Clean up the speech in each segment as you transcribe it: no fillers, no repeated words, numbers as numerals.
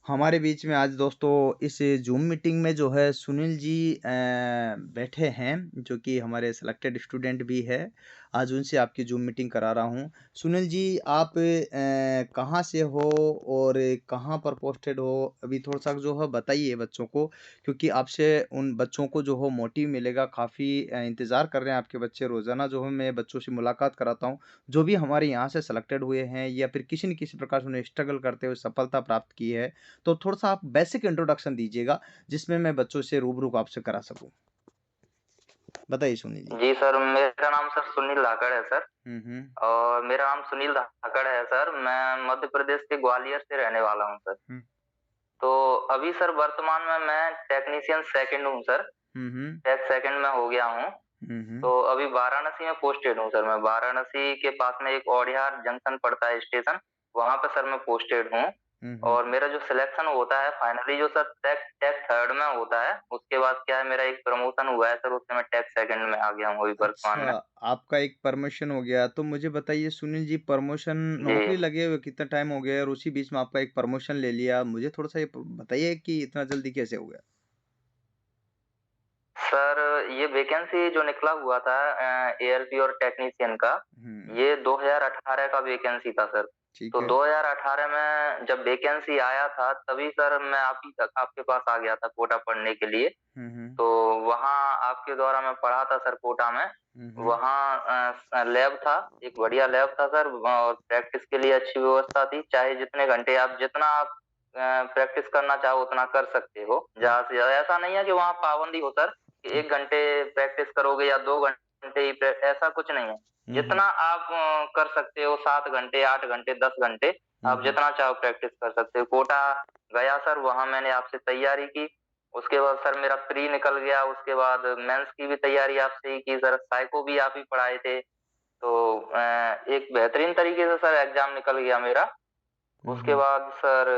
हमारे बीच में आज दोस्तों इस ज़ूम मीटिंग में जो है सुनील जी बैठे हैं, जो कि हमारे सिलेक्टेड स्टूडेंट भी है। आज उनसे आपकी ज़ूम मीटिंग करा रहा हूँ। सुनील जी, आप कहाँ से हो और कहाँ पर पोस्टेड हो? अभी थोड़ा-सा जो है बताइए बच्चों को, क्योंकि आपसे उन बच्चों को जो हो मोटिव मिलेगा। काफ़ी इंतज़ार कर रहे हैं आपके बच्चे। रोज़ाना जो है मैं बच्चों से मुलाकात कराता हूँ, जो भी हमारे यहाँ से सिलेक्टेड हुए हैं या फिर किसी न किसी प्रकार से उन्हें स्ट्रगल करते हुए सफलता प्राप्त की है। तो थोड़ा-सा आप बेसिक इंट्रोडक्शन दीजिएगा, जिसमें मैं बच्चों से रूबरू आपसे करा सकूँ। बताइए सुनील जी। जी सर, मेरा नाम सर सुनील धाकड़ है सर। हुँ, हुँ। और मेरा नाम सुनील धाकड़ है सर। मैं मध्य प्रदेश के ग्वालियर से रहने वाला हूँ सर। हुँ। तो अभी सर वर्तमान में मैं टेक्नीशियन सेकंड हूँ सर। हुँ, हुँ। टेक सेकंड में हो गया हूँ। हुँ, हुँ। तो अभी वाराणसी में पोस्टेड हूँ सर मैं। वाराणसी के पास में एक औडिहार जंक्शन पड़ता है स्टेशन, वहाँ पे सर मैं पोस्टेड हूँ। हुँ, हुँ, और हुँ। मेरा जो सिलेक्शन होता है फाइनली जो सर टेक टेक थर्ड में होता है, उसके बाद क्या है मेरा एक प्रमोशन हुआ है सर, उससे मैं टेक सेकंड में आ गया हूँ अभी वर्तमान अच्छा, में। आपका एक प्रमोशन हो गया। तो मुझे बताइए सुनील जी, प्रमोशन जी। नौकरी लगे हुए कितना टाइम हो गया और उसी बीच में आपका एक प्रमोशन ले लिया? मुझे थोड़ा-सा ये प बताइए कि इतना जल्दी कैसे हो गया? सर ये वैकेंसी जो निकला हुआ था एएलपी और टेक्नीशियन का, हुँ, ये 2018 का वैकेंसी था सर। तो ठीक है। 2018 में जब वैकेंसी आया था तभी सर मैं आप ही तक आपके पास आ गया था कोटा पढ़ने के लिए। हुँ, हुँ। तो वहाँ आपके द्वारा मैं पढ़ा था सर कोटा में। हुँ, हुँ। वहाँ लैब था, एक बढ़िया लैब था सर और प्रैक्टिस के लिए अच्छी व्यवस्था थी। चाहे जितने घंटे आप जितना आप प्रैक्टिस करना चाहो उतना कर सकते हो। हुँ, ज़्यादा से ज़्यादा ऐसा नहीं है कि वहाँ पाबंदी हो सर, कि हुँ। 1 घंटे प्रैक्टिस करोगे या 2 घंटे ही ऐसा कुछ नहीं है। हुँ, हुँ। जितना आप कर सकते हो 7 घंटे, 8 घंटे, 10 घंटे हुँ, आप हुँ। जितना चाहो प्रैक्टिस कर सकते हो। कोटा गया सर, वहाँ मैंने आपसे तैयारी की। उसके बाद सर मेरा प्री निकल गया, उसके बाद मेंस की भी तैयारी आपसे ही की सर, साइको भी आप ही पढ़ाए थे। तो एक बेहतरीन तरीके से सर एग्ज़ाम निकल गया मेरा। हुँ, उसके हुँ। बाद सर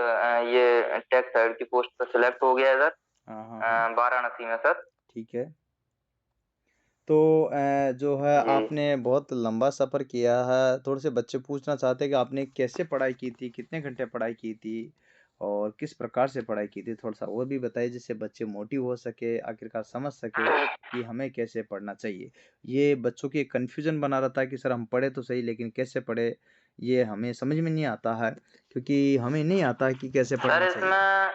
ये टेक थर्ड की पोस्ट पे सिलेक्ट हो गया सर हाँ, हाँ, हाँ। वाराणसी में सर। ठीक है। तो जो है जी। आपने बहुत लंबा सफ़र किया है। थोड़े से बच्चे पूछना चाहते हैं कि आपने कैसे पढ़ाई की थी? कितने घंटे पढ़ाई की थी? और किस प्रकार से पढ़ाई की थी? थोड़ा-सा वो भी बताइए जिससे बच्चे मोटिव हो सके, आखिरकार समझ सके कि हमें कैसे पढ़ना चाहिए। ये बच्चों की एक कन्फ्यूज़न बना रहता है कि सर हम पढ़े तो सही लेकिन कैसे पढ़ें? ये हमें समझ में नहीं आता है, क्योंकि हमें नहीं आता है कि कैसे सर पढ़ना चाहिए। इसमें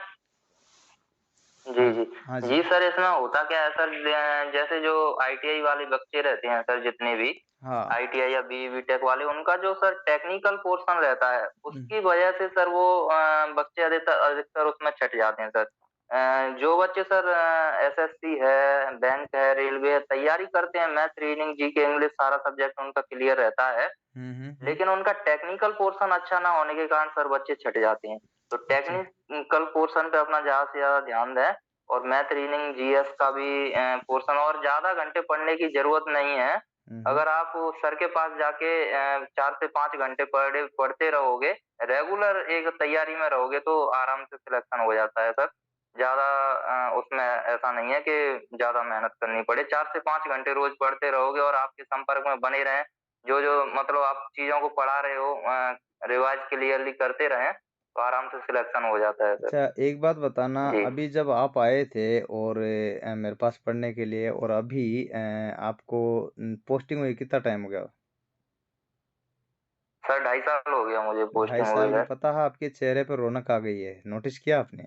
जी, हाँ, जी। हाँ जी। जी सर, इसमें होता क्या है सर, जैसे जो आईटीआई वाले बच्चे रहते हैं सर जितने भी, हाँ। आईटीआई या बीई बीटेक वाले, उनका जो सर टेक्निकल पोर्शन रहता है, हुँ, उसकी वजह से सर वो बच्चे अधिकतर अधिकतर उसमें छँट जाते हैं सर। जो बच्चे सर एसएससी है, बैंक है, रेलवे है, तैयारी करते हैं, मैथ, रीजनिंग, जीके, इंग्लिश सारा सब्जेक्ट उनका क्लियर रहता है। हुँ, हुँ, हुँ। लेकिन उनका टेक्निकल पोर्शन अच्छा ना होने के कारण सर बच्चे छँट जाते हैं। तो अच्छा। टेक्निकल पोर्शन पे अपना ज़्यादा से ज़्यादा ध्यान दें और मैथ, रीजनिंग, जीएस का भी पोर्शन, और ज़्यादा घंटे पढ़ने की ज़रूरत नहीं है। हुँ, हुँ। अगर आप सर के पास जाके 4 से 5 घंटे पर डे पढ़ते रहोगे, रेगुलर एक तैयारी में रहोगे तो आराम से सिलेक्शन हो जाता है सर। ज़्यादा उसमें ऐसा नहीं है कि ज़्यादा मेहनत करनी पड़े। 4 से 5 घंटे रोज़ पढ़ते रहोगे और आपके संपर्क में बने रहें, जो-जो मतलब आप चीज़ों को पढ़ा रहे हो रिवाइज़ क्लियरली करते रहें, तो आराम से सिलेक्शन हो जाता है सर। अच्छा, एक बात बताना, जी। अभी जब आप आए थे और मेरे पास पढ़ने के लिए और अभी आपको पोस्टिंग हुई कितना टाइम हो गया? सर 2.5 साल हो गया मुझे ढाई पोस्टिंग हुए साल में सर। पता है आपके चेहरे पे रौनक आ गई है, नोटिस किया आपने?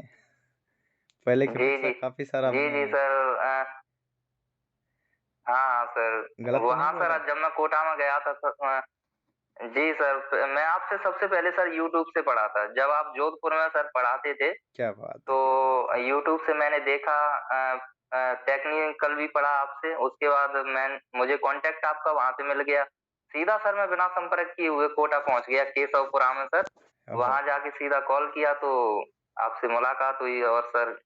पहले की जी, अपेक्षा जी। काफ़ी सारा जी, आपने जी सर हाँ सर। गलत तो नहीं वहाँ बोल सर रहा? जब मैं कोटा में गया था जी सर, मैं आपसे सबसे पहले सर यूट्यूब से पढ़ा था। जब आप जोधपुर में सर पढ़ाते थे, क्या बात है, क्या बात तो है! यूट्यूब से मैंने देखा, टेक्निकल भी पढ़ा आपसे, उसके बाद मुझे कॉन्टैक्ट आपका वहाँ से मिल गया। सीधा सर मैं बिना संपर्क किए हुए कोटा पहुँच गया केशवपुरा में सर। ओहो! वहाँ जाके सीधा कॉल किया तो आपसे मुलाकात हुई और सर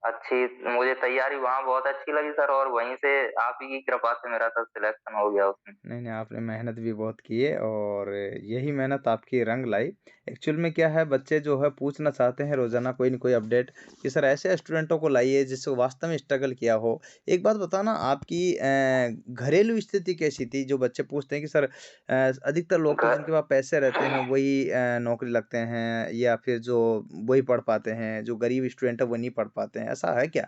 अच्छी मुझे तैयारी वहाँ बहुत अच्छी लगी सर, और वहीं से आप ही की कृपा से मेरा सर सिलेक्शन हो गया उसमें। नहीं, नहीं, आपने मेहनत भी बहुत की है और यही मेहनत आपकी रंग लाई। एक्चुअल में क्या है बच्चे जो है पूछना चाहते हैं रोज़ाना कोई न कोई अपडेट कि सर ऐसे स्टूडेंटों को लाइए जिसको वास्तव में स्ट्रगल किया हो। एक बात बताओ ना आपकी घरेलू स्थिति कैसी थी? जो बच्चे पूछते हैं कि सर अधिकतर लोग तो घ जिनके पास पैसे रहते हैं वही नौकरी लगते हैं या फिर जो वही पढ़ पाते हैं, जो गरीब स्टूडेंट है वो नहीं पढ़ पाते हैं, ऐसा है क्या?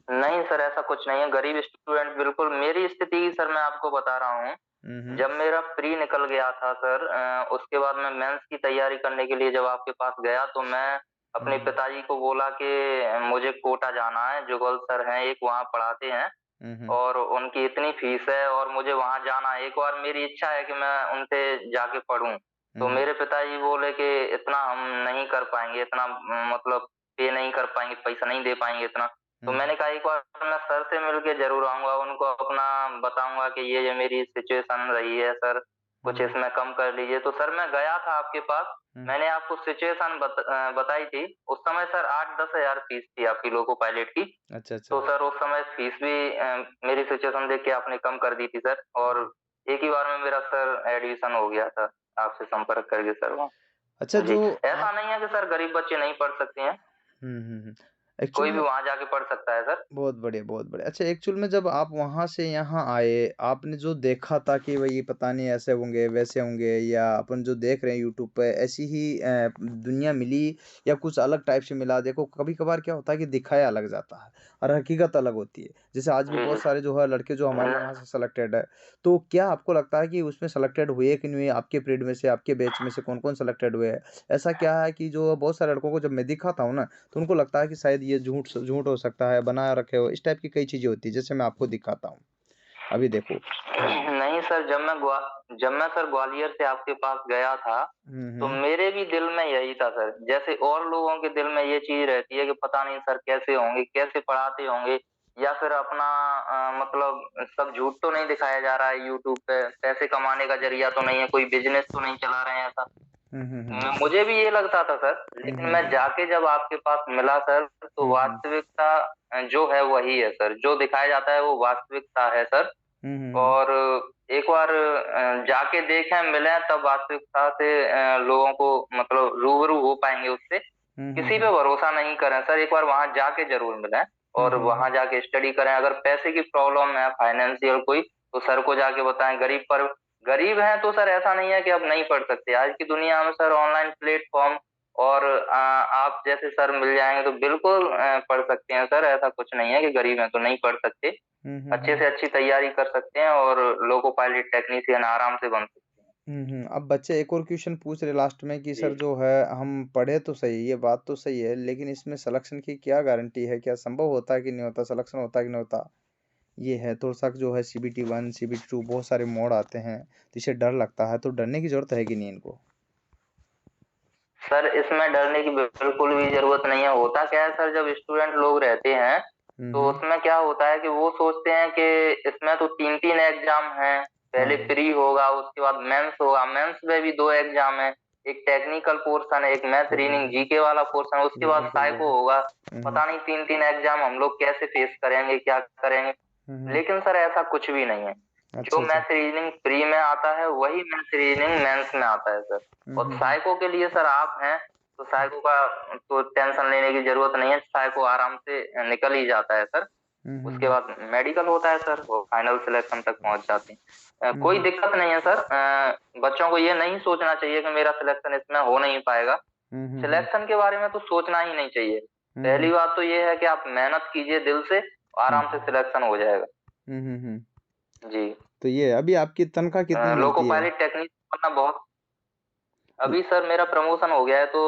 नहीं सर, ऐसा कुछ नहीं है, गरीब स्टूडेंट बिल्कुल मेरी स्थिति सर मैं आपको बता रहा हूँ। हुँ, हुँ। जब मेरा प्री निकल गया था सर, उसके बाद मैं मेंस की तैयारी करने के लिए जब आपके पास गया तो मैं हुँ, अपने हुँ। पिताजी को बोला कि मुझे कोटा जाना है, जुगल सर हैं एक वहाँ पढ़ाते हैं हुँ, हुँ। और उनकी इतनी फीस है और मुझे वहाँ जाना है। एक बार मेरी इच्छा है कि मैं उनसे जाके पढ़ूँ। हुँ, तो हुँ। मेरे पिताजी बोले कि इतना हम नहीं कर पाएँगे, इतना मतलब पे नहीं कर पाएँगे, पैसा नहीं दे पाएँगे इतना। तो हुँ, मैंने हुँ। कहा एक बार मैं सर से मिल के ज़रूर आऊँगा, उनको अपना बताऊँगा कि ये मेरी सिचुएशन रही है सर, हुँ, कुछ हुँ। इसमें कम कर लीजिए। तो सर मैं गया था आपके पास, हुँ। मैंने आपको सिचुएशन बताई थी। उस समय सर 8-10 हज़ार फीस थी आपकी लोको पायलट की। अच्छा, तो अच्छा। सर उस समय फीस भी मेरी सिचुएशन देख के आपने कम कर दी थी सर और एक ही बार में मेरा सर एडमिशन हो गया था, आपसे संपर्क करके सर वहाँ। अच्छा जी, जो ऐसा आप नहीं है कि सर गरीब बच्चे नहीं पढ़ सकते हैं, हुँ, हुँ, हुँ। एक्चुअल कोई भी में वहाँ जाके पढ़ सकता है सर। बहुत बढ़िया, बहुत बढ़िया। अच्छा एक्चुअल में जब आप वहाँ से यहाँ आए, आपने जो देखा था कि भई पता नहीं ऐसे होंगे, वैसे होंगे या अपन जो देख रहे हैं यूट्यूब पे ऐसी ही दुनिया मिली या कुछ अलग टाइप से मिला? देखो कभी-कभार क्या होता है कि दिखाया अलग जाता है और हकीकत अलग होती है। जैसे आज भी जी, बहुत जी। सारे जो है लड़के जो हमारे यहाँ से सेलेक्टेड है, तो क्या आपको लगता है कि उसमें सेलेक्टेड हुए कि नहीं हुए? आपके पीरियड में से, आपके बैच में से कौन-कौन सेलेक्टेड हुए हैं? ऐसा क्या है कि जो बहुत सारे लड़कों को जब मैं दिखाता हूँ ना तो उनको लगता है कि शायद ये झूठ हो सकता है, बना रखे हो, इस टाइप की कई चीज़ें होती हैं, जैसे मैं आपको दिखाता हूँ। अभी देखो हाँ। नहीं सर, जब मैं सर ग्वालियर से आपके पास गया था, हुँ, तो हुँ। मेरे भी दिल में यही था सर। जैसे और लोगों के दिल में ये चीज़ रहती है कि पता नहीं सर कैसे होंगे, कैसे पढ़ाते होंगे या फिर अपना मतलब सब झूठ तो नहीं दिखाया जा रहा है यूट्यूब पे, पैसे कमाने का ज़रिया तो नहीं है, कोई बिज़नेस तो नहीं चला रहे हैं ऐसा। हुँ, हुँ, हुँ। मुझे भी ये लगता था सर, हुँ, लेकिन हुँ, मैं हुँ। जाके जब आपके पास मिला सर, तो हुँ, हुँ। वास्तविकता जो है वही है सर। जो दिखाया जाता है वो वास्तविकता है सर। हुँ, हुँ, हुँ। और एक बार जाके देखें, मिलें तब वास्तविकता से लोगों को मतलब रूबरू हो पाएँगे उससे। हुँ, हुँ, किसी पे हुँ। भरोसा नहीं करें सर, एक बार वहाँ जाके ज़रूर मिलें हुँ, और हुँ, वहाँ हुँ। जाके स्टडी करें। अगर पैसे की प्रॉब्लम है फाइनेंशियल कोई, तो सर को जाके बताएँ। गरीब हैं तो सर ऐसा नहीं है कि अब नहीं पढ़ सकते। आज की दुनिया में सर ऑनलाइन प्लेटफ़ॉर्म और आप जैसे सर मिल जाएँगे तो बिल्कुल पढ़ सकते हैं सर, ऐसा कुछ नहीं है कि गरीब हैं तो नहीं पढ़ सकते। हुँ, हुँ, अच्छे हुँ। से अच्छी तैयारी कर सकते हैं और लोको पायलट टेक्नीशियन आराम से बन सकते हैं। हुँ, हुँ। अब बच्चे एक और क्वेश्चन पूछ रहे लास्ट में कि जी। सर जो है हम पढ़े तो सही, ये बात तो सही है, लेकिन इसमें सिलेक्शन की क्या गारंटी है? क्या संभव होता है कि नहीं होता? सिलेक्शन होता है कि नहीं होता? ये है थोड़ा-सा जो है सीबीटी 1, सीबीटी 2 बहुत सारे मोड आते हैं, तो इससे डर लगता है, तो डरने की ज़रूरत है कि नहीं इनको? सर इसमें डरने की बिल्कुल भी ज़रूरत नहीं है। होता क्या है सर, जब स्टूडेंट लोग रहते हैं, हुँ, तो हुँ। उसमें क्या होता है कि वो सोचते हैं कि इसमें तो 3-3 एग्ज़ाम हैं। हाँ, पहले हाँ। प्री होगा, उसके बाद मेंस होगा, मेंस में भी 2 एग्ज़ाम हैं। एक टेक्निकल पोर्शन है, एक मैथ बिल्कुल, रीज़निंग बिल्कुल। जीके वाला पोर्शन है, उसके बाद बिल्कुल, साइको बिल्कुल। होगा। हुँ, हुँ। पता नहीं 3-3 एग्ज़ाम हम लोग कैसे फेस करेंगे, क्या करेंगे? हुँ, हुँ। लेकिन सर ऐसा कुछ भी नहीं है। जो अच्छा, अच्छा। मैथ रीज़निंग प्री में आता है, वही मैथ रीज़निंग मेंस में आता है सर। हुँ, और हुँ, हुँ। साइको के लिए सर आप हैं, तो साइको का तो टेंशन लेने की ज़रूरत नहीं है, साइको आराम से निकल ही जाता है सर। हुँ, हुँ, उसके हुँ। बाद मेडिकल होता है सर, वो फाइनल सिलेक्शन तक पहुँच जाते हैं। हुँ, कोई हुँ। दिक्कत नहीं है सर। बच्चों को ये नहीं सोचना चाहिए कि मेरा सिलेक्शन इसमें हो नहीं पाएगा। हुँ, हुँ, हुँ। सिलेक्शन के बारे में तो सोचना ही नहीं चाहिए। हुँ, पहली हुँ। बात तो ये है कि आप मेहनत कीजिए दिल से, हुँ, आराम से हुँ। सिलेक्शन हो जाएगा। हुँ, हुँ, हुँ। जी। तो ये अभी आपकी तनख्वाह कितनी लोको मिलती है? पायलट टेक्नीक बनना बहुत ल अभी सर मेरा प्रमोशन हो गया है तो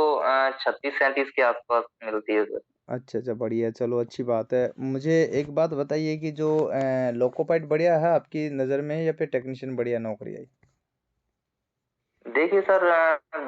36-37 के आस-पास मिलती है सर। अच्छा, अच्छा बढ़िया चलो अच्छी बात है। मुझे एक बात बताइए कि जो लोको पाइलट बढ़िया है आपकी नज़र में या फिर टेक्नीशियन बढ़िया नौकरी है? देखिए सर,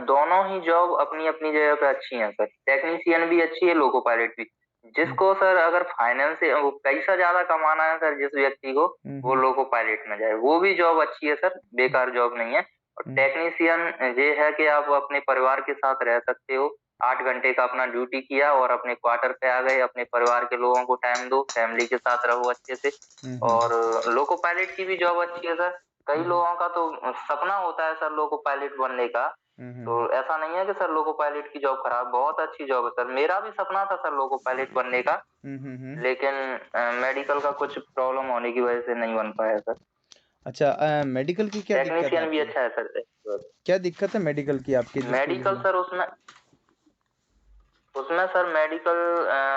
दोनों ही जॉब अपनी-अपनी जगह पे अच्छी हैं सर। टेक्नीशियन भी अच्छी है, लोको पायलट भी। हुँ। जिसको सर अगर फाइनेंस से वो पैसा ज़्यादा कमाना है सर जिस व्यक्ति को, हुँ, वो हुँ। लोको पायलट में जाए। वो भी जॉब अच्छी है सर, हुँ, बेकार जॉब नहीं है। और हुँ। टेक्नीशियन ये है कि आप अपने परिवार के साथ रह सकते हो। 8 घंटे का अपना ड्यूटी किया और अपने क्वार्टर पे आ गए, अपने परिवार के लोगों को टाइम दो, फैमिली के साथ रहो अच्छे से। हुँ, हुँ, और हुँ। लोको पायलट की भी जॉब अच्छी है सर। कई हुँ, हुँ। लोगों का तो सपना होता है सर लोको पायलट बनने का। तो ऐसा नहीं है कि सर लोको पायलट की जॉब खराब, बहुत अच्छी जॉब है सर। मेरा भी सपना था सर लोको पायलट बनने का, हम्म। लेकिन मेडिकल का कुछ प्रॉब्लम होने की वजह से नहीं बन पाया सर। अच्छा, मेडिकल की क्या दिक्कत है टेक्नीशियन भी आपकी? अच्छा है सर। क्या दिक्कत है मेडिकल की आपकी जिसकी वजह मेडिकल से? सर उसमें उसमें सर मेडिकल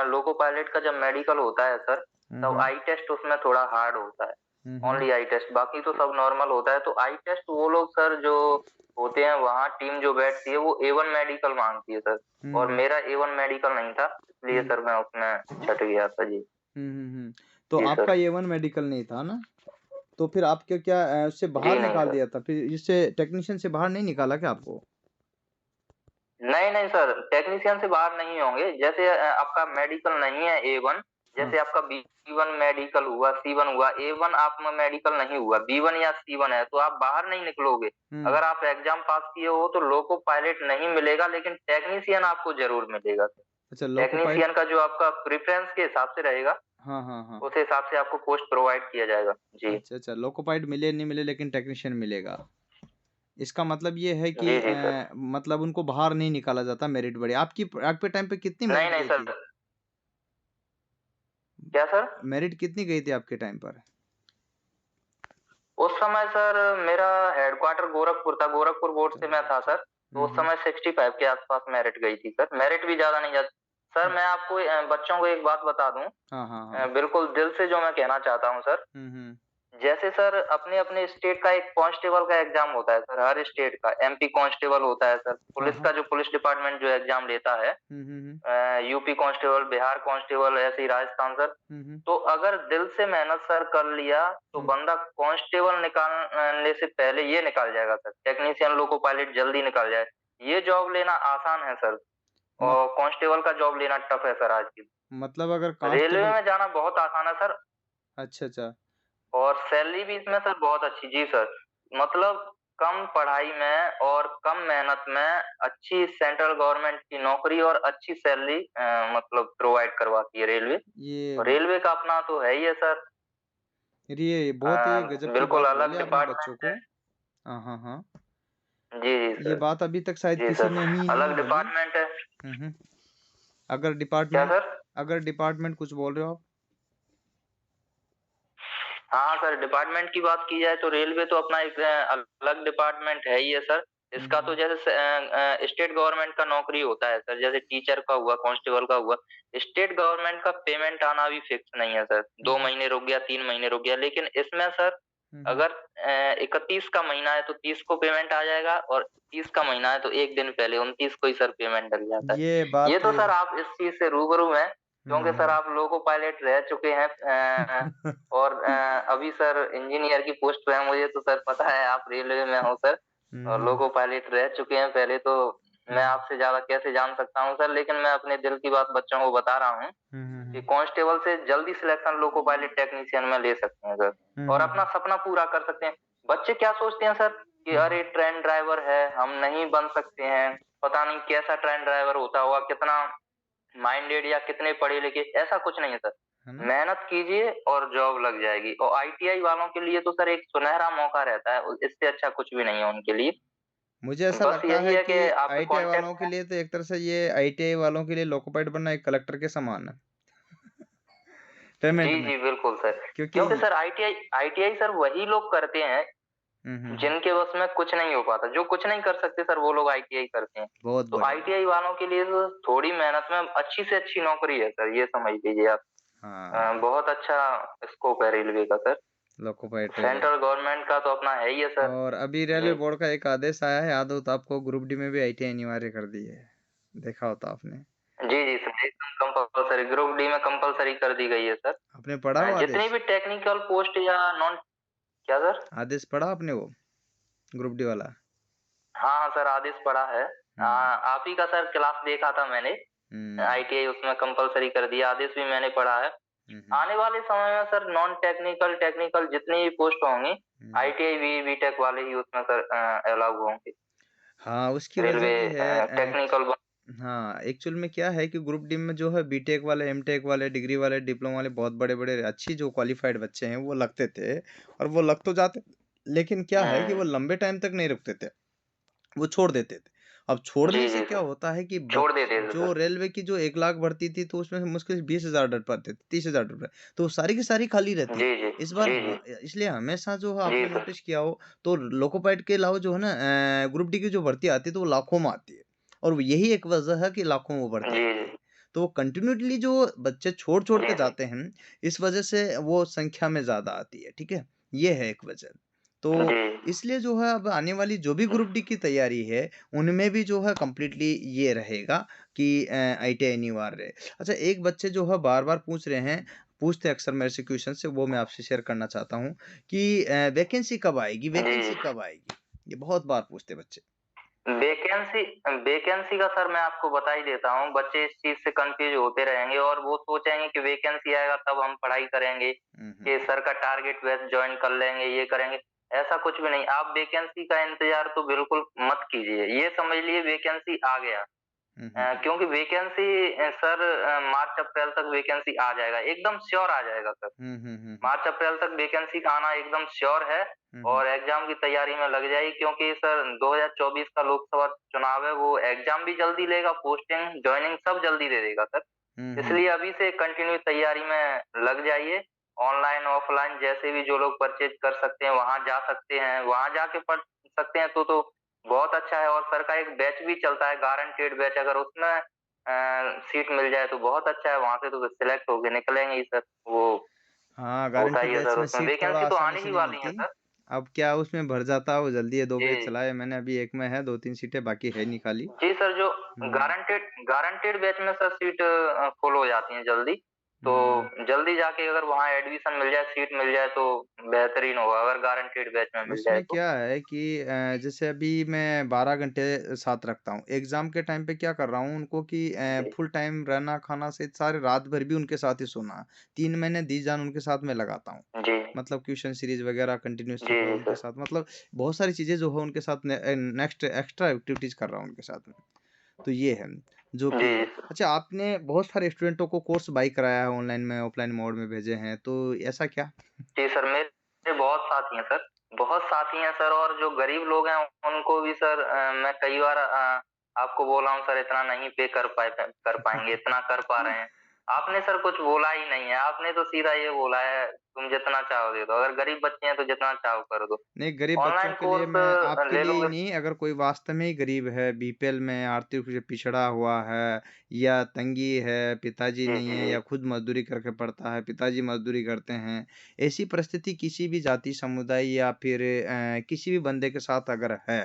लोको पायलट का जब मेडिकल होता है सर, तब हम्म आई टेस्ट उसमें थोड़ा हार्ड होता है। हम्म ओनली आई टेस्ट, बाकी तो सब नॉर्मल होता है। तो आई टेस्ट वो लोग सर जो होते हैं वहाँ, टीम जो बैठती है वो A1 मेडिकल मांगती है सर। और हम्म मेरा A1 मेडिकल नहीं था, इसलिए हम्म सर मैं उसमें छट गया था जी। तो जी आपका सर। A1 मेडिकल नहीं था ना? तो फिर आपके क्या उससे जी बाहर नहीं निकाल सर। दिया था, फिर इससे टेक्नीशियन से बाहर नहीं निकाला क्या आपको? नहीं नहीं सर, टेक्नीशियन से बाहर नहीं होंगे। जैसे आपका मेडिकल नहीं है A1, हाँ। जैसे आपका B1 मेडिकल हुआ, C1 हुआ, A1 आप में मेडिकल नहीं हुआ, B1 या C1 है, तो आप बाहर नहीं निकलोगे। हम्म। अगर आप एग्जाम पास किए हो तो लोको पायलट नहीं मिलेगा, लेकिन टेक्नीशियन आपको जरूर मिलेगा सर। अच्छा, लोको पाइट। टेक्नीशियन का जो आपका प्रेफरेंस के हिसाब से रहेगा, हाँ हाँ हाँ। उस हिसाब से आपको पोस्ट प्रोवाइड किया जाएगा जी। अच्छा अच्छा, लोको पाइट मिले नहीं मिले लेकिन टेक्नीशियन मिलेगा। इसका मतलब ये है कि जी जी सर। मतलब उनको बाहर नहीं निकाला जाता, मेरिट बढ़े। आपके टाइम पे कितनी नहीं मेरिट नहीं गई सर। थी? क्या सर? मेरिट कितनी गई थी आपके टाइम पर? उस समय सर मेरा हेडक्वार्टर गोरखपुर था, गोरखपुर बोर्ड से मैं था सर। तो उस हम्म। समय 65 के आसपास मेरिट गई थी सर, मेरिट भी ज्यादा नहीं जाती। सर मैं आपको बच्चों को एक बात बता दूं, हाँ हाँ हाँ। बिल्कुल दिल से जो मैं कहना चाहता हूं सर। हम्म। जैसे सर अपने अपने स्टेट का एक कांस्टेबल का एग्जाम होता है सर, हर स्टेट का MP कांस्टेबल होता है सर। हाँ पुलिस हाँ। का जो पुलिस डिपार्टमेंट जो एग्जाम लेता है, हम्म। यूपी कांस्टेबल, बिहार कांस्टेबल, ऐसे ही राजस्थान सर। हम्म। तो अगर दिल से मेहनत सर कर लिया तो हम्म। बंदा कांस्टेबल निकालने से पहले ये निकाल जाएगा सर, टेक्नीशियन लोको पायलट जल्दी निकाल जाए। ये जॉब लेना आसान है सर, मत, और कांस्टेबल का जॉब लेना टफ है सर आज की। मतलब अगर रेलवे कांस्टेबल। में जाना बहुत आसान है सर, अच्छा अच्छा। और सैलरी भी इसमें सर बहुत अच्छी। जी सर, मतलब कम पढ़ाई में और कम मेहनत में अच्छी सेंट्रल गवर्नमेंट की नौकरी और अच्छी सैलरी मतलब प्रोवाइड करवाती है रेलवे। ये और रेलवे का अपना तो है ही है सर। ये बहुत ही गजब की बिल्कुल बात बोली अलग आपने बच्चों डिपार्टमेंट को। है। हाँ हाँ हाँ। जी जी ये सर। बात अभी तक शायद जी किसी सर, ने ही नहीं अलग बोली। डिपार्टमेंट है। हम्म। अगर क्या डिपार्टमेंट सर? अगर डिपार्टमेंट कुछ बोल रहे हो आप? हाँ सर, डिपार्टमेंट की बात की जाए तो रेलवे तो अपना एक अलग डिपार्टमेंट है ही है सर। इसका तो हम्म जैसे स्टेट गवर्नमेंट का नौकरी होता है सर, जैसे टीचर का हुआ, कांस्टेबल का हुआ। स्टेट गवर्नमेंट का पेमेंट आना भी फिक्स नहीं है सर, हम्म 2 महीने रुक गया, 3 महीने रुक गया। लेकिन इसमें सर हम्म। अगर 31 का महीना है तो 30 को पेमेंट आ जाएगा, और 30 का महीना है तो एक दिन पहले 29 को ही सर पेमेंट डल जाता है। ये ये बात। तो सर आप इस चीज से रूबरू हैं, क्योंकि सर हम्म। आप लोको पायलट रह चुके हैं। और अभी सर इंजीनियर की पोस्ट पे है, मुझे तो सर पता है आप रेलवे में हो सर, और हम्म लोको पायलट रह चुके हैं पहले। तो मैं हम्म आपसे ज्यादा कैसे जान सकता हूँ सर, लेकिन मैं अपने दिल की बात बच्चों को बता रहा हूँ कि हम्म कांस्टेबल से जल्दी सिलेक्शन लोको पायलट टेक्नीशियन में ले सकते हैं सर, और अपना हम्म सपना पूरा कर सकते हैं। बच्चे क्या सोचते हैं सर कि हम्म। अरे ट्रेन ड्राइवर है, हम नहीं बन सकते हैं, पता नहीं कैसा ट्रेन ड्राइवर होता होगा, कितना माइंडेड या कितने पढ़े लिखे। ऐसा कुछ नहीं है सर, है ना? मेहनत कीजिए और जॉब लग जाएगी। और ITI वालों के लिए तो सर एक सुनहरा मौका रहता है, इससे अच्छा कुछ भी नहीं है उनके लिए। मुझे ऐसा बस लगता यही है है कि कि आपके आईटीआई वालों कॉन्टेक्ट के में। लिए तो एक तरह से ये आईटीआई वालों के लिए लोको पाइट बनना एक कलेक्टर के समान है पेमेंट जी में। जी बिल्कुल सर, क्योंकि क्योंकि सर ITI सर वही लोग करते हैं हम्म। जिनके बस में कुछ नहीं हो पाता। जो कुछ नहीं कर सकते सर वो लोग ITI करते हैं। बहुत तो बढ़िया। ITI वालों के लिए तो थोड़ी मेहनत में अच्छी से अच्छी नौकरी है सर, ये समझ लीजिए आप। हाँ, बहुत अच्छा स्कोप है रेलवे का सर। लोको पाइट। सेंट्रल गवर्नमेंट का तो अपना है ही है सर। और अभी रेलवे जी बोर्ड का एक आदेश आया है, याद हो तो आपको, ग्रुप डी में भी आईटीआई अनिवार्य कर दी है। देखा होता आपने? जी जी सर, एकदम कंपलसरी, ग्रुप डी में कंपलसरी कर दी गई है सर। आपने पढ़ा वो जितनी आदेश? भी टेक्निकल पोस्ट या नॉन। क्या सर? आदेश पढ़ा आपने वो ग्रुप डी वाला? हाँ हाँ सर, आदेश पड़ा है। हम्म आप ही का सर क्लास देखा था मैंने। हम्म ITI उसमें कंपलसरी कर दिया, आदेश भी मैंने पढ़ा है। हम्म आने वाले समय में सर नॉन टेक्निकल टेक्निकल जितनी भी पोस्ट होंगी, हम्म। ITI भी बीटेक वाले ही उसमें सर अलाउ होंगे। हाँ, उसकी वजह रेलवे भी है। टेक्निकल। हाँ, एक्चुअल में क्या है कि ग्रुप डी में जो है बीटेक वाले, एमटेक वाले, डिग्री वाले, डिप्लोमा वाले, बहुत बड़े बड़े अच्छी जो क्वालिफाइड बच्चे हैं वो लगते थे। और वो लग तो जाते, लेकिन क्या है कि वो लंबे टाइम तक नहीं रुकते थे। वो छोड़ देते थे। अब छोड़ने जी, से जी क्या सर। होता है कि छोड़ देते थे जो सर। रेलवे की जो 1 लाख भर्ती थी, तो उसमें से मुश्किल से 20,000 डर पाते थे, 30,000 डर पाए, तो वो सारी की सारी खाली रहती है। जी, जी। इस बार जी, जी। हाँ, इसलिए हमेशा जो है जी आपने सर। नोटिस किया हो, तो लोको पाइलट के अलावा जो है ना ग्रुप डी की जो भर्ती आती है, तो वो लाखों में आती है और वो यही एक वजह है कि लाखों में वो भर्ती जी, आती जी। है। तो वो कंटिन्यूअसली जो बच्चे छोड़-छोड़ जी, के जी। जाते हैं, इस वजह से वो संख्या में ज़्यादा आती है, ठीक है? ये है एक वजह। तो जी। इसलिए जो है अब आने वाली जो भी ग्रुप डी की तैयारी है, उनमें भी जो है कंप्लीटली ये रहेगा कि आईटीआई अनिवार्य है। अच्छा एक बच्चे जो है बार-बार पूछ रहे हैं, पूछते हैं अक्सर मेरे से क्वेश्चन से वो मैं आपसे शेयर करना चाहता हूँ कि वैकेंसी कब आएगी जी, वैकेंसी जी। कब आएगी? ये बहुत बार पूछते हैं बच्चे। वैकेंसी वैकेंसी का सर मैं आपको बता ही देता हूँ, बच्चे इस चीज़ से कन्फ्यूज़ होते रहेंगे और वो सोचेंगे कि वैकेंसी आएगा तब हम पढ़ाई करेंगे, हुँ, हुँ, कि हुँ। सर का टारगेट बेस्ड जॉइन कर लेंगे, ये करेंगे। ऐसा कुछ भी नहीं, आप वैकेंसी का इंतज़ार तो बिल्कुल मत कीजिए, ये समझ लिए वैकेंसी आ गया। हुँ, हुँ, हुँ। क्योंकि वैकेंसी सर मार्च-अप्रैल तक वैकेंसी आ जाएगा, एकदम श्योर आ जाएगा सर। हुँ, हुँ, हुँ, हुँ। मार्च-अप्रैल तक वैकेंसी का आना एकदम श्योर है हुँ, हुँ। और एग्ज़ाम की तैयारी में लग जाइए क्योंकि सर 2024 का लोकसभा चुनाव है, वो एग्ज़ाम भी जल्दी लेगा, पोस्टिंग, जॉइनिंग सब जल्दी दे देगा सर। हुँ, हुँ। इसलिए अभी से कंटिन्यू तैयारी में लग जाइए। ऑनलाइन, ऑफ़लाइन जैसे भी जो लोग परचेज़ कर सकते हैं, वहाँ जा सकते हैं, वहाँ जाके पढ़ सकते हैं तो बहुत अच्छा है और सर का एक बैच भी चलता है गारंटीड बैच अगर उसमें सीट मिल जाए तो बहुत अच्छा है, वहाँ से तो सिलेक्ट होके निकलेंगे ही सर, वो हाँ, होता गारंटी ही है बैच सर में उसमें, सीट थोड़ा वैकेंसी तो आसानी आने से ही नहीं वाली है मिलती। सर। अब क्या उसमें भर जाता है, वो जल्दी है 2 बैच जी। चलाए मैंने अभी एक में है 2-3 सीटें बाकी है नहीं खाली। जी सर, जो हुँ, गारंटेड बैच में सर सीट फुल हो जाती हैं जल्दी। तो हुँ। जल्दी जाके अगर वहाँ एडमिशन मिल जाए, सीट मिल जाए तो बेहतरीन होगा अगर गारंटेड बैच में मिल जाए उसमें तो। क्या है कि जैसे अभी मैं 12 घंटे साथ रखता हूँ। एग्ज़ाम के टाइम पे क्या कर रहा हूँ उनको कि जी, फुल टाइम रहना, खाना सहित सारे रात भर भी उनके साथ ही सोना। 3 महीने दी जान उनके साथ मैं लगाता हूँ। जी। मतलब ट्यूशन सीरीज़ वग़ैरह कंटिन्यूअस जी, चल रहा है जी उनके सर। साथ मतलब बहुत सारी चीज़ें जो है उनके साथ नेक्स्ट एक्स्ट्रा एक्टिविटीज़ कर रहा हूँ उनके साथ में। तो ये है, जो जी, कि जी है। सर। अच्छा आपने बहुत सारे स्टूडेंटों को कोर्स बाय कराया है ऑनलाइन में, ऑफ़लाइन मोड में भेजे हैं, तो ऐसा क्या? जी सर, मेरे बहुत साथी हैं सर, बहुत साथी हैं सर और जो गरीब लोग हैं उनको भी सर मैं कई बार आपको बोला हूँ सर इतना नहीं पे कर पाएँगे, इतना कर पा रहे हैं। आपने सर कुछ बोला ही नहीं है, आपने तो सीधा ये बोला है तुम जितना चाहो दे दो, अगर गरीब बच्चे हैं तो जितना चाहो कर दो। नहीं, गरीब बच्चों ऑनलाइन के लिए कोर्स मैं आपके ले लिए ही लोगे नहीं, अगर कोई वास्तव में ही गरीब है, बीपीएल में आर्थिक रूप से पिछड़ा हुआ है या तंगी है, पिताजी जी, नहीं जी, है जी। या खुद मज़दूरी करके पढ़ता है, पिताजी मज़दूरी करते हैं, ऐसी परिस्थिति किसी भी जाति, समुदाय या फिर किसी भी बंदे के साथ अगर है,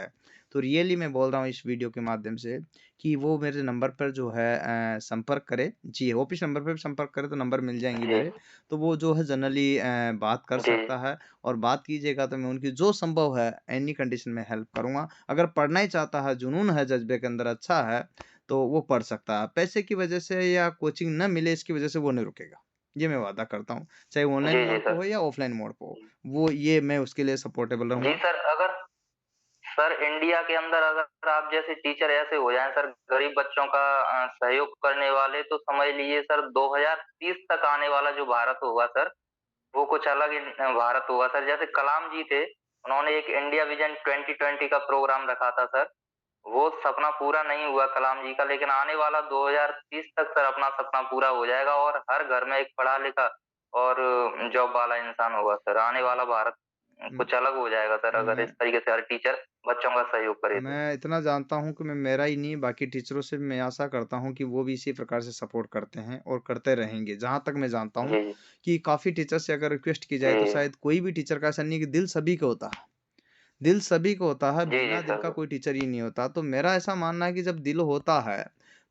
तो रियली मैं बोल रहा हूँ इस वीडियो के माध्यम से कि वो मेरे नंबर पर जो है संपर्क करे। जी, ऑफ़िस नंबर पे भी संपर्क करे तो नंबर मिल जाएँगे जी, मेरे, तो वो जो है जनरली बात कर जी। सकता है और बात कीजिएगा तो मैं उनकी जो संभव है एनी कंडीशन में हेल्प करूँगा। अगर पढ़ना ही चाहता है, जुनून है जज़्बे के अंदर अच्छा है, तो वो पढ़ सकता है। पैसे की वजह से या कोचिंग ना मिले इसकी वजह से वो नहीं रुकेगा। ये मैं वादा करता हूँ, चाहे वो ऑनलाइन जी, जी मोड पे सर। हो या ऑफलाइन मोड पे हो। वो ये मैं उसके लिए सपोर्टेबल जी रहूँगा। सर, अगर सर इंडिया के अंदर अगर आप जैसे टीचर ऐसे हो जाएँ सर गरीब बच्चों का सहयोग करने वाले तो समझ लीजिए सर 2030 तक आने वाला जो भारत होगा सर, वो कुछ अलग ही भारत होगा सर। जैसे कलाम जी थे, उन्होंने एक इंडिया विज़न 2020 का प्रोग्राम रखा था सर। वो सपना पूरा नहीं हुआ कलाम जी का लेकिन आने वाला 2030 तक सर अपना सपना पूरा हो जाएगा और हर घर में एक पढ़ा-लिखा और जॉब वाला इंसान होगा सर। आने वाला भारत उम, कुछ अलग हो जाएगा सर अगर इस मैं तरीके से हर टीचर बच्चों का सहयोग करे तो। मैं इतना जानता हूँ कि मैं मेरा ही नहीं बाकी टीचरों से भी मैं आशा करता हूँ कि वो भी इसी प्रकार से सपोर्ट करते हैं और करते रहेंगे। जहाँ तक मैं जानता हूँ जी, जी। कि काफ़ी टीचर से अगर रिक्वेस्ट की जाए तो जी। शायद कोई भी टीचर का ऐसा नहीं है कि दिल सभी का होता है। दिल सभी को होता है, जी, जी बिना दिल सर। का कोई टीचर ही नहीं होता। तो मेरा ऐसा मानना है कि जब दिल होता है,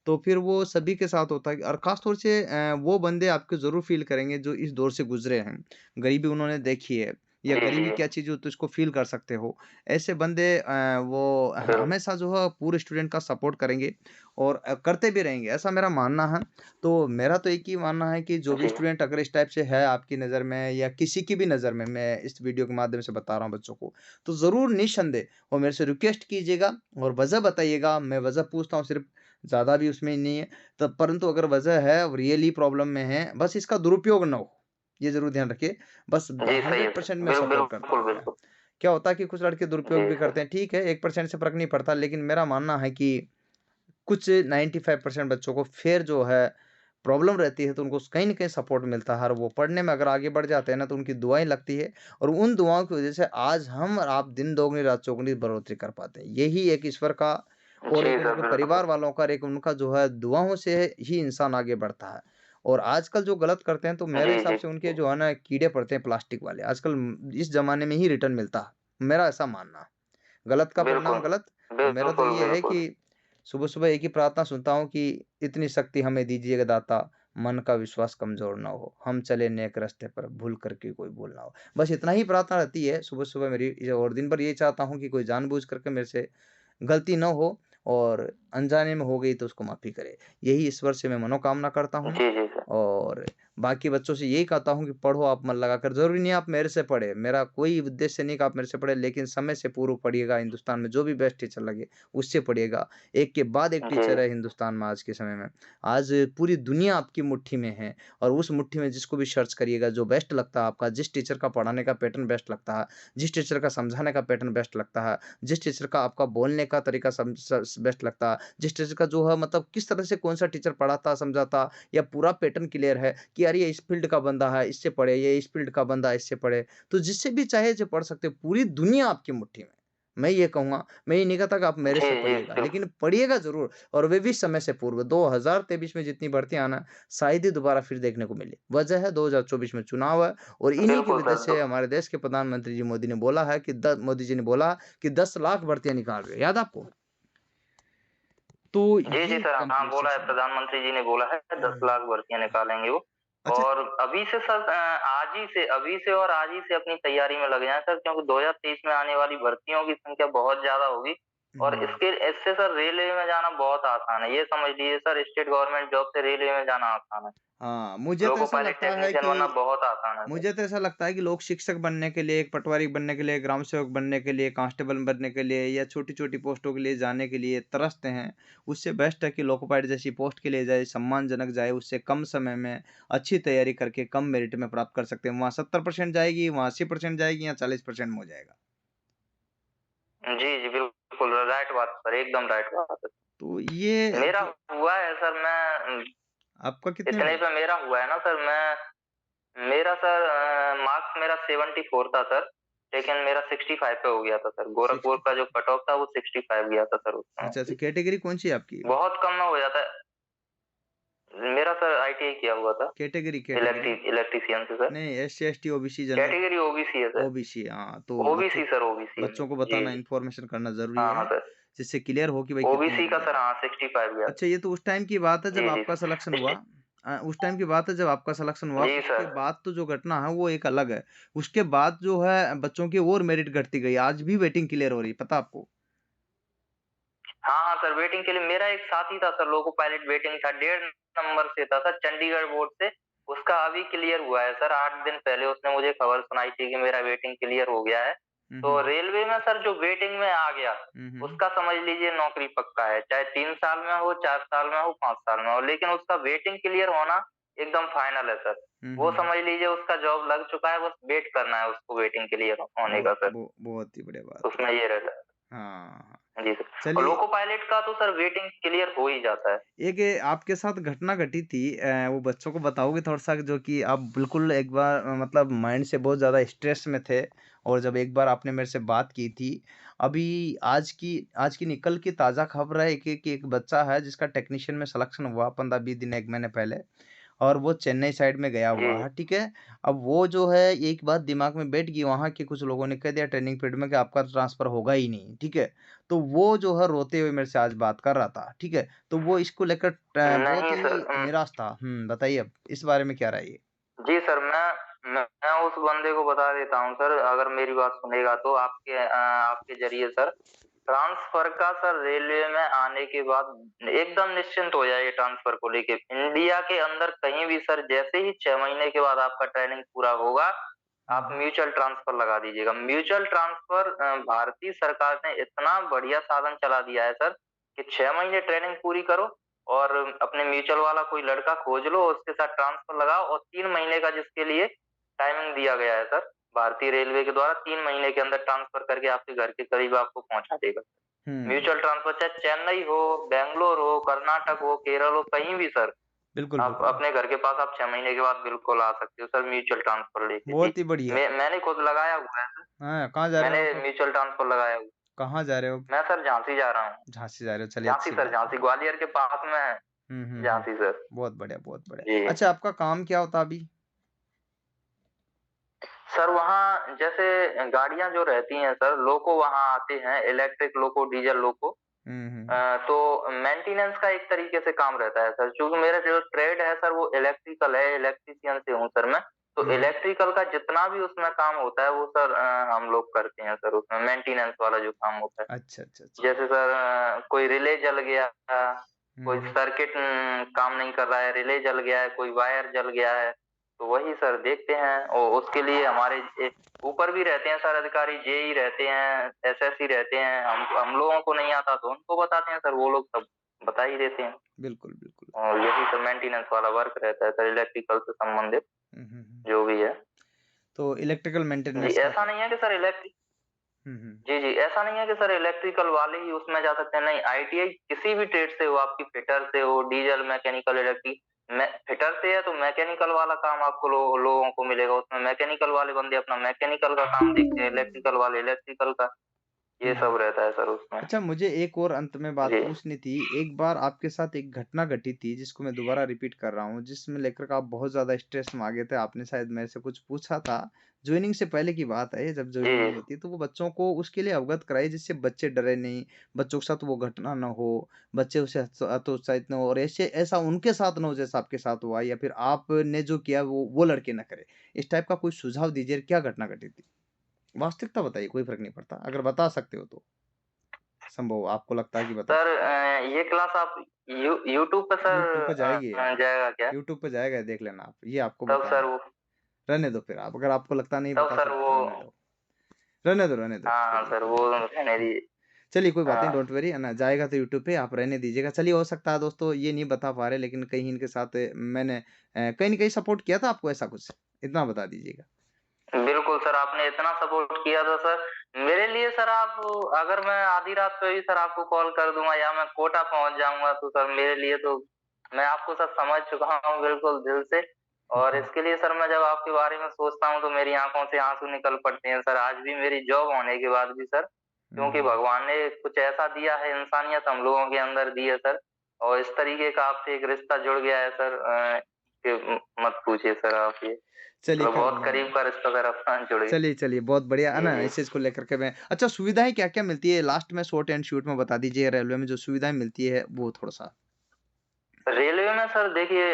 तो फिर वो सभी के साथ होता है और ख़ास तौर से वो बंदे आपको ज़रूर फ़ील करेंगे जो इस दौर से गुज़रे हैं। गरीबी उन्होंने देखी है या जी, गरीबी जी। क्या चीज़ होती है उसको फ़ील कर सकते हो। ऐसे बंदे वो बिल हमेशा जो है पूरे स्टूडेंट का सपोर्ट करेंगे और करते भी रहेंगे, ऐसा मेरा मानना है। तो मेरा तो एक ही मानना है कि जो भी जी। स्टूडेंट अगर इस टाइप से है आपकी नज़र में या किसी की भी नज़र में, मैं इस वीडियो के माध्यम से बता रहा हूँ बच्चों को, तो ज़रूर निस्संदेह वो मेरे से रिक्वेस्ट कीजिएगा और वजह बताइएगा। मैं वजह पूछता हूँ सिर्फ़, ज़्यादा भी उसमें नहीं है। तब परंतु अगर वजह है, रियली प्रॉब्लम में है, बस इसका दुरुपयोग ना हो, ये ज़रूर ध्यान रखिए। बस जी, सही है सर। 100% मैं सपोर्ट करता बिल्कुल, रहूँगा। बिल्कुल। क्या होता है कि कुछ लड़के दुरुपयोग जी भी सर। करते हैं, ठीक है 1% से फ़र्क नहीं पड़ता, लेकिन मेरा मानना है कि कुछ 95% बच्चों को फिर जो है प्रॉब्लम रहती है, तो उनको कहीं न कहीं सपोर्ट मिलता है और वो पढ़ने में अगर आगे बढ़ जाते हैं ना, तो उनकी दुआएँ लगती है और उन दुआओं की वज़ह से आज हम और आप दिन दोगुनी रात चौगुनी बढ़ोतरी कर पाते हैं। यही एक ईश्वर का और जी एक सर, उनके बिल्कुल। परिवार वालों का और एक उनका जो है दुआओं से ही इंसान आगे बढ़ता है। और आजकल जो गलत करते हैं, तो मेरे जी, हिसाब जी। से उनके जो है ना कीड़े पड़ते हैं प्लास्टिक वाले। आजकल इस ज़माने में ही रिटर्न मिलता है, मेरा ऐसा मानना है। गलत का परिणाम बिल्कुल। गलत और मेरा तो बिल्कुल, ये है बिल्कुल। कि सुबह-सुबह एक ही प्रार्थना सुनता हूँ कि इतनी शक्ति हमें दीजिएगा दाता, मन का विश्वास कमज़ोर ना हो। हम चले नेक रास्ते पर, भूल करके कोई भूल ना हो। बस इतना ही प्रार्थना रहती है सुबह-सुबह मेरी और दिन भर यही चाहता हूँ कि कोई जानबूझ करके मेरे से गलती ना हो और अनजाने में हो गई तो उसको माफ़ी करे। यही ईश्वर से मैं मनोकामना करता हूँ जी, जी सर। और बाकी बच्चों से यही कहता हूँ कि पढ़ो आप मन लगाकर। ज़रूरी नहीं है आप मेरे से पढ़ें, मेरा कोई उद्देश्य नहीं कि आप मेरे से पढ़ें, लेकिन समय से पूर्व पढ़िएगा। हिंदुस्तान में जो भी बेस्ट टीचर लगे, उससे पढ़िएगा। एक के बाद एक जी। टीचर है हिंदुस्तान में आज के समय में। आज पूरी दुनिया आपकी मुट्ठी में है और उस मुट्ठी में जिसको भी सर्च करिएगा, जो बेस्ट लगता है आपका, जिस टीचर का पढ़ाने का पैटर्न बेस्ट लगता है, जिस टीचर का समझाने का पैटर्न बेस्ट लगता है, जिस टीचर का आपका बोलने का तरीका सम स बेस्ट लगता है, जिस टीचर का जो है मतलब किस तरह से कौन-सा टीचर पढ़ाता, समझाता या पूरा पैटर्न क्लियर है कि यार ये इस फ़ील्ड का बंदा है, इससे पढ़े, ये इस फ़ील्ड का बंदा है, इससे पढ़े। तो जिससे भी चाहे जो पढ़ सकते हो, पूरी दुनिया आपकी मुट्ठी में। मैं ये कहूँगा, मैं ये नहीं कहता कि आप मेरे जी, से जी, पढ़िएगा, बिल्कुल। लेकिन पढ़िएगा ज़रूर और वे भी समय से पूर्व। 2023 में जितनी भर्तियाँ आना, शायद ही दोबारा फिर देखने को मिले। वजह है 2024 में चुनाव है और इन्हीं की बिल्कुल वजह सर, से हमारे देश के प्रधानमंत्री जी मोदी ने बोला है कि द मोदी जी ने बोला कि 10 लाख भर्तियाँ निकाल रहे हैं। याद है आपको? तो जी, जी ये सर। हाँ, कंप्लीट बोला है शिक्षा नीति। प्रधानमंत्री जी ने बोला है 10 लाख भर्तियाँ निकालेंगे वो। अच्छा और अभी से सर अभी से और आज ही से अपनी तैयारी में लग जाएँ सर, क्योंकि 2023 में आने वाली भर्तियों की संख्या बहुत ज़्यादा होगी और हुँ। इससे सर रेलवे में जाना बहुत आसान है। ये समझ लीजिए सर, स्टेट गवर्नमेंट जॉब से रेलवे में जाना आसान है। हाँ, मुझे तो लोको ऐसा पायलट लगता है टेक्नीशियन बनना कि बहुत आसान है सर। लोग शिक्षक बनने के लिए, एक पटवारी बनने के लिए, ग्राम सेवक बनने के लिए, कांस्टेबल बनने के लिए या छोटी-छोटी पोस्टों के लिए जाने के लिए तरसते हैं। उससे बेस्ट है कि लोको पायलट जैसी पोस्ट के लिए जाए, सम्मानजनक जाए, उससे कम समय में अच्छी तैयारी करके कम मेरिट में प्राप्त कर सकते हैं। वहाँ 70% जाएगी, वहाँ 80% जाएगी या 40% में हो जाएगा। जी, जी, बिल्कुल राइट बात सर, एकदम राइट बात है। तो ये मेरा जो हुआ है सर, मैं आपका कितने में इतने हुआ? पे मेरा हुआ है ना सर, मेरा सर मार्क्स मेरा 74 था सर, लेकिन मेरा 65 पे हो गया था सर। गोरखपुर का 65 जो कट ऑफ था वो 65 गया था सर उस अच्छा, अच्छा समय। कैटेगरी कौन-सी है आपकी? बहुत कम में हो जाता है। मेरा सर आईटीआई किया हुआ था, कैटेगरी? इलेक्ट्रीशियन से सर। नहीं SC, ST, OBC general? Category OBC है सर। ओबीसी हाँ, तो ओबीसी सर, ओबीसी है। बच्चों को जी, बताना जी। इन्फॉर्मेशन करना ज़रूरी हाँ, हाँ है, सर। जिससे क्लियर हो कि भाई कितने में ओबीसी का सर मिलेगा। हाँ, 65 गया था। अच्छा ये तो उस टाइम की बात है जब जी, जी आपका सिलेक्शन सर। हुआ। उस टाइम की बात है जब आपका सिलेक्शन हुआ, जी उसके सर। बाद तो जो घटना है वो एक अलग है। उसके बाद जो है बच्चों की और मेरिट घटती गई, आज भी वेटिंग क्लियर हो रही है, पता आपको? हाँ, हाँ सर, वेटिंग के लिए मेरा एक साथी था सर, लोको पायलट वेटिंग था, 1.5 नंबर से था सर, चंडीगढ़ बोर्ड से। उसका अभी क्लियर हुआ है सर, 8 दिन पहले उसने मुझे खबर सुनाई थी कि मेरा वेटिंग क्लियर हो गया है। हुँ, तो हुँ। रेलवे में सर जो वेटिंग में आ गया, हुँ, हुँ। उसका समझ लीजिए नौकरी पक्का है, चाहे 3 साल में हो, 4 साल में हो, 5 साल में हो, लेकिन उसका वेटिंग क्लियर होना एकदम फाइनल है सर। हुँ, वो हुँ। समझ लीजिए उसका जॉब लग चुका है, बस वेट करना है उसको वेटिंग क्लियर होने का सर, बहुत ही बढ़िया बात है। उसमें ये रहता है। हाँ, हाँ। जी सर। और चलिए लोको पायलट का तो सर वेटिंग क्लियर हो ही जाता है। एक आपके साथ घटना घटी थी वो बच्चों को बताओगे थोड़ा-सा जो कि आप बिल्कुल एक बार मतलब माइंड से बहुत ज़्यादा स्ट्रेस में थे और जब एक बार आपने मेरे से बात की थी, अभी आज की निकल के ताज़ा खबर है कि एक बच्चा है जिसका टेक्नीशियन में सिलेक्शन हुआ 15-20 दिन 1 महीने पहले और वो चेन्नई साइड में गया जी। हुआ है, ठीक है? अब वो जो है एक बात दिमाग में बैठ गई वहाँ के कुछ लोगों ने कह दिया ट्रेनिंग पीरियड में कि आपका ट्रांसफ़र होगा ही नहीं, ठीक है? तो वो जो है रोते हुए मेरे से आज बात कर रहा था, ठीक है? तो वो इसको लेकर बहुत नहीं सर ही निराश था। बताइए अब इस बारे में क्या राय है? जी सर, मैं उस बंदे को बता देता हूँ सर, अगर मेरी बात सुनेगा तो आपके ज़रिए सर, ट्रांसफ़र का सर रेलवे में आने के बाद एकदम निश्चिंत हो जाइए ट्रांसफ़र को लेके। इंडिया के अंदर कहीं भी सर जैसे ही 6 महीने के बाद आपका ट्रेनिंग पूरा होगा, हुँ, आप हुँ। म्यूचुअल ट्रांसफ़र लगा दीजिएगा। म्यूचुअल ट्रांसफ़र भारतीय सरकार ने इतना बढ़िया साधन चला दिया है सर, कि 6 महीने ट्रेनिंग पूरी करो और अपने म्यूचुअल वाला कोई लड़का खोज लो, उसके साथ ट्रांसफ़र लगाओ और 3 महीने का जिसके लिए टाइमिंग दिया गया है सर, भारतीय रेलवे के द्वारा 3 महीने के अंदर ट्रांसफ़र करके आपके घर के करीब आपको पहुँचा देगा। हुँ। म्यूचुअल ट्रांसफ़र चाहे चेन्नई हो, बैंगलोर हो, कर्नाटक हो, केरल हो, कहीं भी सर, बिल्कुल, आप बिल्कुल। अपने घर के पास आप 6 महीने के बाद बिल्कुल आ सकते हो सर म्यूचुअल ट्रांसफ़र लेके। जी, बहुत ही बढ़िया। मैंने खुद लगाया हुआ है सर, हाँ, कहाँ जा रहे हो मैंने आप अब? म्यूचुअल ट्रांसफ़र लगाया हुआ है। कहाँ जा रहे हो अब? मैं सर झांसी जा रहा हूँ। झांसी जा रहे हो, चलिए झांसी अच्छी सर, बात है। झांसी ग्वालियर के पास में है, हुँ, हुँ, हुँ। झांसी सर। बहुत बढ़िया, बहुत बढ़िया। जी। अच्छा आपका काम क्या होता अभी? सर वहाँ जैसे गाड़ियाँ जो रहती हैं सर, लोको वहाँ आते हैं, इलेक्ट्रिक लोको, डीज़ल लोको। हुँ, हुँ। तो मेंटेनेंस का एक तरीके से काम रहता है सर, चूँकि मेरा जो ट्रेड है सर वो इलेक्ट्रिकल है, इलेक्ट्रीशियन से हूँ सर मैं। तो हुँ, हुँ। इलेक्ट्रिकल का जितना भी उसमें काम होता है वो सर हम लोग करते हैं सर उसमें मेंटेनेंस वाला जो काम होता है। अच्छा, अच्छा, अच्छा। जैसे सर कोई रिले जल गया, हुँ, कोई हुँ। सर्किट काम नहीं कर रहा है, रिले जल गया है, कोई वायर जल गया है, तो वही सर देखते हैं और उसके लिए हमारे ऊपर भी रहते हैं सर अधिकारी, जेई रहते हैं, एसएससी रहते हैं, हम लोगों को नहीं आता तो उनको बताते हैं सर, वो लोग सब बता ही देते हैं बिल्कुल, बिल्कुल। और यही सब मेंटेनेंस वाला वर्क रहता है सर इलेक्ट्रिकल से संबंधित हुँ, हुँ, हुँ। जो भी है। तो इलेक्ट्रिकल जी, मेंटेनेंस का ऐसा नहीं है कि सर हुँ, हुँ। जी, जी। ऐसा नहीं है कि सर इलेक्ट्रिकल वाले ही उसमें जा सकते हैं, नहीं आईटीआई किसी भी ट्रेड से हो, आपकी फिटर से हो, डीज़ल, मैकेनिकल, इलेक्ट्रिक में फिटर से है तो मैकेनिकल वाला काम आपको लोगों को मिलेगा, उसमें मैकेनिकल वाले बंदे अपना मैकेनिकल का काम देखते हैं, इलेक्ट्रिकल वाले इलेक्ट्रिकल का, ये हुँ, सब हुँ। रहता है सर उसमें। अच्छा मुझे एक और अंत में बात जी। पूछनी थी। एक बार आपके साथ एक घटना घटी थी जिसको मैं दोबारा रिपीट कर रहा हूँ, जिसमें लेकर के आप बहुत ज़्यादा स्ट्रेस में आ गए थे। आपने शायद मेरे से कुछ पूछा था। जॉइनिंग से पहले की बात है, जब जी, जॉइनिंग होती है तो वो बच्चों को उसके लिए अवगत कराइए जिससे बच्चे डरे नहीं, बच्चों के साथ वो घटना ना हो, बच्चे उससे हतोत्साहित ना हो और ऐसा उनके साथ ना हो जैसा आपके साथ हुआ या फिर आपने जो किया वो लड़के ना करें। इस टाइप का कोई सुझाव दीजिए, क्या घटना घटी थी? वास्तविकता बताइए, कोई फ़र्क नहीं पड़ता, अगर बता सकते हो तो। संभव हो, आपको लगता है कि बता सर सकते हो। ये क्लास आप यूट्यूब पे सर यूट्यूब पे जाएगी ये, जाएगा क्या? यूट्यूब पे जाएगा ये देख लेना आप, ये आपको तब बताना सर है। वो रहने दो फिर आप, अगर आपको लगता नहीं तब बता सर सकते वो तो रहने दो। रहने दो, हाँ, हाँ छोड़िए सर कोई वो बात नहीं। रहने हुँ। दीजिए। चलिए कोई बात नहीं, हाँ। डोंट वरी है ना, जाएगा तो यूट्यूब पे आप रहने दीजिएगा। चलिए हो सकता है दोस्तों ये नहीं बता पा रहे लेकिन कहीं इनके साथ मैंने कहीं न कहीं सपोर्ट किया था आपको ऐसा कुछ? इतना बता दीजिएगा। बिल्कुल सर, आपने इतना सपोर्ट किया था सर। मेरे लिए सर आप अगर मैं आधी रात को भी सर आपको कॉल कर दूँगा या मैं कोटा पहुँच जाऊँगा तो सर मेरे लिए तो मैं आपको सर समझ चुका हूँ बिल्कुल दिल से हुँ, और हुँ। इसके लिए सर मैं जब आपके बारे में सोचता हूँ तो मेरी आँखों से आँसू निकल पड़ते हैं सर। आज भी मेरी जॉब होने के बाद भी सर, हुँ, क्योंकि हुँ। भगवान ने कुछ ऐसा दिया है इंसानियत हम लोगों के अंदर दी है सर और इस तरीके का आपसे एक रिश्ता जुड़ गया है सर कि मत पूछिए सर आप ये। चलिए मतलब बहुत करीब का रिश्ता सर अपना जुड़ गया। चलिए बहुत बढ़िया है जी, ना, जी। इस चीज़ को लेकर के मैं अच्छा सुविधाएँ क्या-क्या मिलती है? लास्ट में शॉर्ट एंड स्वीट में बता दीजिए रेलवे में जो सुविधाएँ मिलती है वो थोड़ा-सा? रेलवे में सर देखिए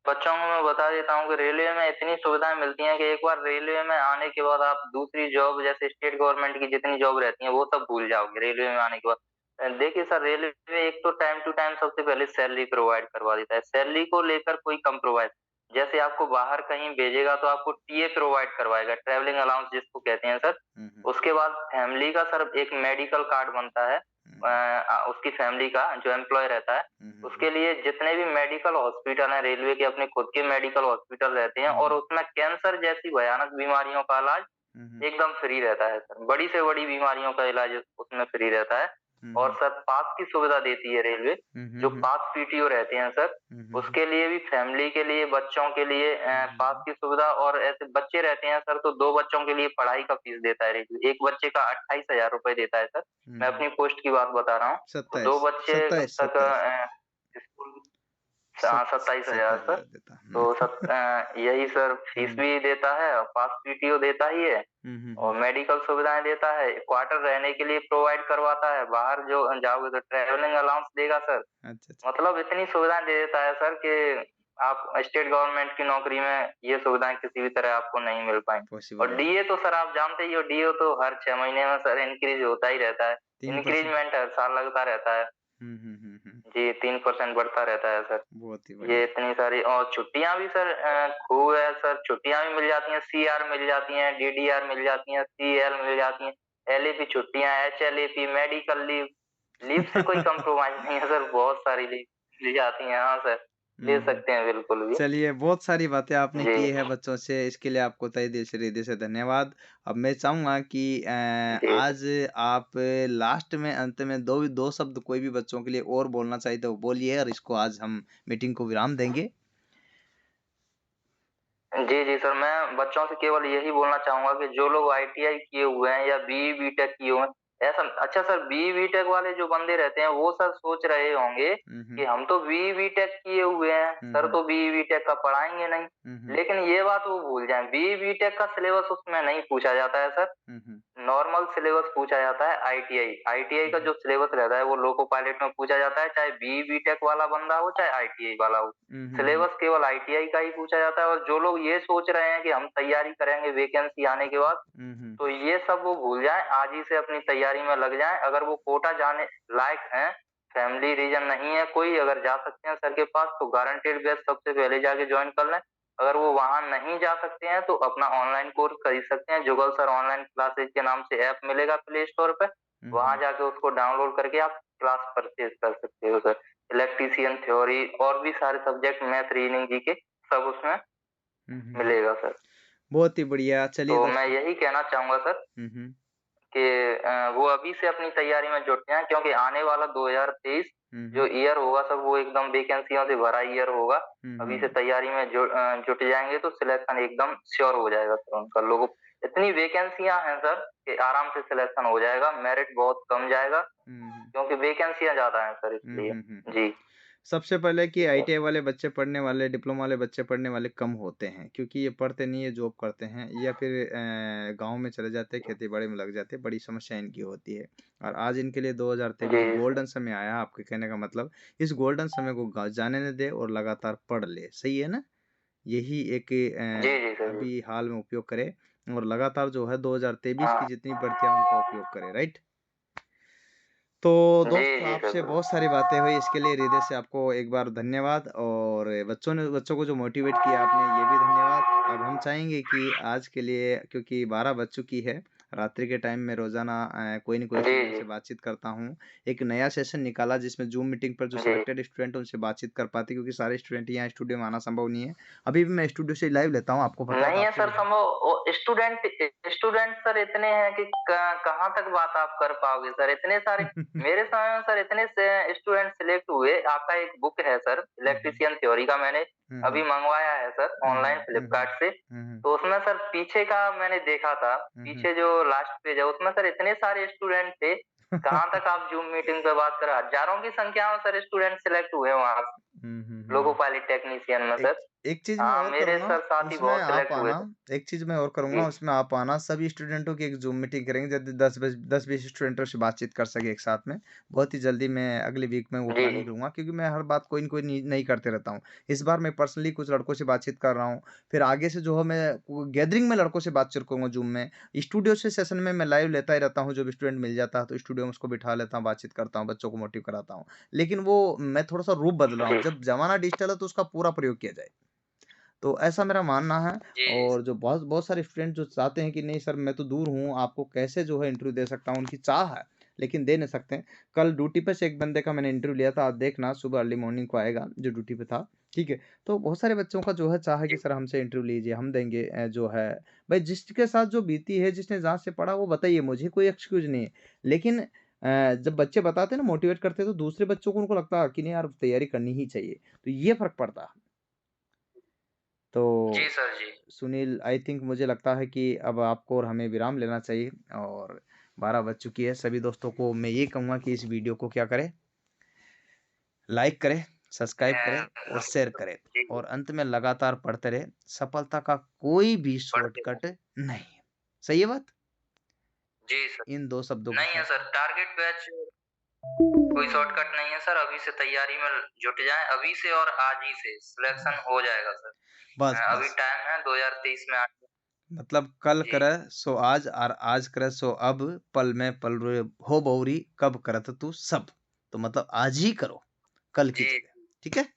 बच्चों को मैं बता देता हूँ कि रेलवे में इतनी सुविधाएँ मिलती हैं कि एक बार रेलवे में आने के बाद आप दूसरी जॉब जैसे स्टेट गवर्नमेंट की जितनी जॉब रहती हैं वो सब भूल जाओगे रेलवे में आने के बाद। देखिए सर रेलवे एक तो टाइम टू टाइम सबसे पहले सैलरी प्रोवाइड करवा देता है। सैलरी को लेकर कोई कॉम्प्रोमाइज़ जैसे आपको बाहर कहीं भेजेगा तो आपको टीए प्रोवाइड करवाएगा, ट्रैवलिंग अलाउंस जिसको कहते हैं सर। हुँ, हुँ। उसके बाद फैमिली का सर एक मेडिकल कार्ड बनता है हुँ, उसकी फैमिली का जो एम्प्लॉयी रहता है। हुँ, हुँ, उसके हुँ। लिए जितने भी मेडिकल हॉस्पिटल हैं, रेलवे के अपने खुद के मेडिकल हॉस्पिटल रहते हैं हुँ, और हुँ। उसमें कैंसर जैसी भयानक बीमारियों का इलाज हुँ, हुँ। एकदम फ्री रहता है सर। बड़ी से बड़ी बीमारियों का इलाज उसमें फ्री रहता है हुँ, और हुँ। सर पास की सुविधा देती है रेलवे। हुँ, हुँ, जो हुँ। पास पीटीओ रहते हैं सर, हुँ, हुँ, हुँ। उसके लिए भी फैमिली के लिए, बच्चों के लिए हुँ, पास हुँ। की सुविधा और ऐसे बच्चे रहते हैं सर तो 2 बच्चों के लिए पढ़ाई का फीस देता है रेलवे। एक बच्चे का 28,000 रुपए देता है सर। हुँ, मैं हुँ। अपनी पोस्ट की बात बता रहा हूँ। तो 2 27 बच्चे कब 27 तक 27 स्कूल हाँ, 27,000 सर। 27,000 देता। तो यही सर फीस हुँ। भी देता है और पास पीटीओ देता ही है हुँ, हुँ, और हुँ। मेडिकल सुविधाएँ देता है, क्वार्टर रहने के लिए प्रोवाइड करवाता है, बाहर जो जाओगे तो ट्रैवलिंग अलाउंस देगा सर। अच्छा, अच्छा। मतलब इतनी सुविधाएँ दे देता है सर कि आप स्टेट गवर्नमेंट की नौकरी में ये सुविधाएँ किसी भी तरह आपको नहीं मिल पाएँगी। पॉसिबल और नहीं। डीए तो सर आप जानते ही हो, डीए तो हर 6 महीने में सर इंक्रीज़ होता ही रहता है। 3% इंक्रीज़मेंट हर साल लगता रहता है। हुँ, हुँ, हुँ, हुँ। जी, 3% बढ़ता रहता है सर। बहुत ही ये बढ़िया। इतनी सारी और छुट्टियाँ भी सर खूब है सर, छुट्टियाँ भी मिल जाती हैं, सीआर मिल जाती हैं, डीडीआर मिल जाती हैं, सीएल मिल जाती हैं, एलएपी छुट्टियाँ, एचएलएपी, मेडिकल लीव, लीव से कोई कॉम्प्रोमाइज़ नहीं है सर, बहुत सारी लीव मिल जाती हैं। हाँ सर, ले हुँ। सकते हैं बिल्कुल भी। चलिए, बहुत सारी बातें आपने जी, की है बच्चों से, इसके लिए आपको तहे दिल से हृदय से धन्यवाद। अब मैं चाहूँगा कि जी, आज आप लास्ट में अंत में 2 शब्द कोई भी बच्चों के लिए और बोलना चाहिए तो बोलिए और इसको आज हम मीटिंग को विराम देंगे। जी, जी सर, मैं बच्चों से केवल यही बोलना चाहूँगा कि जो लोग आईटीआई किए हुए हैं या बीई बीटेक किए हुए हैं, ऐसा अच्छा सर बीई बीटेक वाले जो बंदे रहते हैं, वो सर सोच रहे होंगे हुँ, कि हुँ। हम तो बीई बीटेक किए हुए हैं, हुँ, सर हुँ। तो बीई बीटेक का पढ़ाएँगे नहीं। हुँ, हुँ। लेकिन ये बात वो भूल जाएँ, बीई बीटेक का सिलेबस उसमें नहीं पूछा जाता है सर। हुँ, हुँ। नॉर्मल सिलेबस पूछा जाता है आईटीआई। आईटीआई हुँ, का हुँ। जो सिलेबस रहता है वो लोको पायलट में पूछा जाता है, चाहे बीई बीटेक वाला बंदा हो, चाहे आईटीआई वाला हो। हुँ, हुँ, हुँ। सिलेबस केवल आईटीआई का ही पूछा जाता है और जो लोग ये सोच रहे हैं कि हम तैयारी करेंगे वैकेंसी आने के बाद, हुँ, हुँ। तो ये सब वो भूल जाएँ, आज ही से अपनी तैयारी में लग जाएँ। अगर वो कोटा जाने लायक हैं, फैमिली रीज़न नहीं है कोई, अगर जा सकते हैं सर के पास तो गारंटीड बैच सबसे पहले जाके जॉइन कर लें। अगर वो वहाँ नहीं जा सकते हैं तो अपना ऑनलाइन कोर्स खरीद सकते हैं। जुगल सर ऑनलाइन क्लासेस के नाम से ऐप मिलेगा प्ले स्टोर पे, हुँ, वहाँ हुँ। जाके उसको डाउनलोड करके आप क्लास परचेज़ कर सकते हो सर। इलेक्ट्रीशियन थ्योरी और भी सारे सब्जेक्ट मैथ, रीजनिंग, जीके सब उसमें हुँ, हुँ, हुँ। मिलेगा सर। बहुत ही बढ़िया। चलिए तो मैं दोस्तों। यही कहना चाहूँगा सर हुँ, हुँ। कि वो अभी से अपनी तैयारी में जुट जाएँ क्योंकि आने वाला 2023 हुँ, जो हुँ। ईयर होगा सर वो एकदम वैकेंसियों से भरा ईयर होगा। हुँ, अभी से हुँ। तैयारी में जुट जाएँगे तो सिलेक्शन एकदम श्योर हो जाएगा सर उनका। लोगों इतनी वैकेंसियाँ हैं सर कि आराम से सिलेक्शन हो जाएगा, मेरिट बहुत कम जाएगा हुँ, हुँ। क्योंकि वैकेंसियाँ ज़्यादा हैं सर हुँ, इसलिए। हुँ, हुँ, हुँ। जी। सबसे पहले कि आईटीआई वाले बच्चे पढ़ने वाले, डिप्लोमा वाले बच्चे पढ़ने वाले कम होते हैं क्योंकि ये पढ़ते नहीं है, जॉब करते हैं या फिर गाँव में चले जाते हैं, खेती-बाड़ी में लग जाते हैं, बड़ी समस्या इनकी होती है। और आज इनके लिए जी, 2023 जी सर। गोल्डन समय आया है, आपके कहने का मतलब, इस गोल्डन समय को जाने ना दें और लगातार पढ़ ले, सही है ना? यही एक जी, जी सर, जी। अभी हाल में उपयोग करें और लगातार जो है 2023 की हाँ। जितनी भर्तियाँ उनका उपयोग करें, राइट? तो जी, दोस्तों जी सर, आपसे बहुत बिल्कुल। सारी बातें हुई, इसके लिए हृदय से आपको एक बार धन्यवाद और बच्चों को जो मोटिवेट किया आपने ये भी धन्यवाद। अब हम चाहेंगे कि आज के लिए क्योंकि 12 बज चुकी है, रात्रि के टाइम में रोज़ाना कोई न कोई जी, स्टूडेंट जी। से बातचीत करता हूँ। एक नया सेशन निकाला जिसमें ज़ूम मीटिंग पर जो जी। सिलेक्टेड स्टूडेंट हैं उनसे बातचीत कर पाते क्योंकि सारे स्टूडेंट यहाँ स्टूडियो में आना संभव नहीं है। अभी भी मैं स्टूडियो से लाइव लेता हूँ, आपको पता है तो नहीं है आपसे सर भी। संभव वो स्टूडेंट सर इतने हैं कि कहाँ तक बात आप कर पाओगे सर इतने सारे मेरे समय में सर इतने से स्टूडेंट सिलेक्ट हुए आपका एक बुक है सर हुँ, हुँ। इलेक्ट्रिशियन थ्योरी का मैंने हुँ, अभी हुँ। मंगवाया है सर हुँ, ऑनलाइन हुँ। हुँ, हुँ। फ्लिपकार्ट से हुँ, हुँ। तो उसमें सर पीछे का मैंने देखा था हुँ, हुँ। पीछे जो लास्ट पेज है उसमें सर इतने सारे स्टूडेंट थे कहाँ तक आप जूम मीटिंग पे बात कर हजारों की संख्या में सर स्टूडेंट सिलेक्ट हुए वहां हुँ, हुँ, लोको हुँ। पायलट टेक्नीशियन में एक सर एक चीज़ मैं हाँ और मेरे करूँगा, सर साथी उसमें बहुत आप सिलेक्ट हुए आना। थे एक चीज़ मैं और जी करूँगा, उसमें आप आना, सभी स्टूडेंटों की एक ज़ूम मीटिंग करेंगे, जब 10-20 स्टूडेंटों से बातचीत कर सकें एक साथ में। बहुत ही जल्दी मैं अगले वीक में वो जी, प्लानिंग जी। करूँगा क्योंकि मैं हर बात कोई न कोई नहीं करते रहता हूँ। इस बार मैं पर्सनली कुछ लड़कों से बातचीत कर रहा हूँ, फिर आगे से जो है मैं वो गैदरिंग में लड़कों से बातचीत करूँगा ज़ूम में। स्टूडियो से सेशन में मैं लाइव लेता ही रहता हूँ, जो भी स्टूडेंट मिल जाता है तो स्टूडियो में उसको बिठा लेता हूँ, बातचीत करता हूँ, बच्चों को मोटिव कराता हूँ। लेकिन वो मैं थोड़ा-सा रूप बदला हूँ, जी, जब ज़माना डिजिटल है तो उसका पूरा प्रयोग किया जाए। तो ऐसा मेरा मानना है जी, जी, और जो बहुत बहुत सारे स्टूडेंट जो चाहते हैं कि नहीं सर मैं तो दूर हूँ, आपको कैसे जो है इंटरव्यू दे सकता हूँ, उनकी चाह है, लेकिन दे नहीं सकते हैं। कल ड्यूटी पे से एक बंदे का मैंने इंटरव्यू लिया था, आप देखना सुबह अर्ली मॉर्निंग को आएगा जो ड्यूटी पे था, ठीक है? तो बहुत सारे बच्चों का जो है चाह है कि जी, सर हमसे इंटरव्यू लीजिए, हम देंगे जो है भाई जिसके साथ जो बीती है, जिसने जहाँ से पढ़ा वो बताइए, मुझे कोई एक्सक्यूज़ नहीं है। लेकिन जब बच्चे बताते हैं ना मोटिवेट करते हैं तो दूसरे बच्चों को उनको लगता है कि नहीं यार तैयारी करनी ही चाहिए, तो ये फ़र्क पड़ता है। जी तो sir ji. Sunil I think मुझे लगता है कि अब आपको और हमें विराम लेना चाहिए और 12 बज चुकी है। सभी दोस्तों को मैं ये कहूँगा कि इस वीडियो को क्या करें, लाइक करें, सब्सक्राइब करें और शेयर करें जी, और अंत में लगातार पढ़ते रहें। सफलता का कोई भी पढ़ते हैं। शॉर्टकट नहीं है। सही है बात? जी सर। इन 2 शब्दों के नहीं है साथ सर, टारगेट बैच कोई शॉर्टकट नहीं है सर, अभी से तैयारी में जुट जाएँ, अभी से और आज ही से सिलेक्शन हो जाएगा सर। बस, अभी बस। टाइम है 2023 में आने मतलब कल जी, करे सो आज और आज करे सो अब, पल में पल रे हो बहुरी कब करत तू सब। तो मतलब आज ही करो, कल की जी, जगह। ठीक है?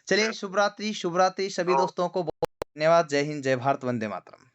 चलिए बिल्कुल। शुभ रात्रि सभी तो दोस्तों को बहुत धन्यवाद। जय हिंद, जय भारत, वंदे मातरम।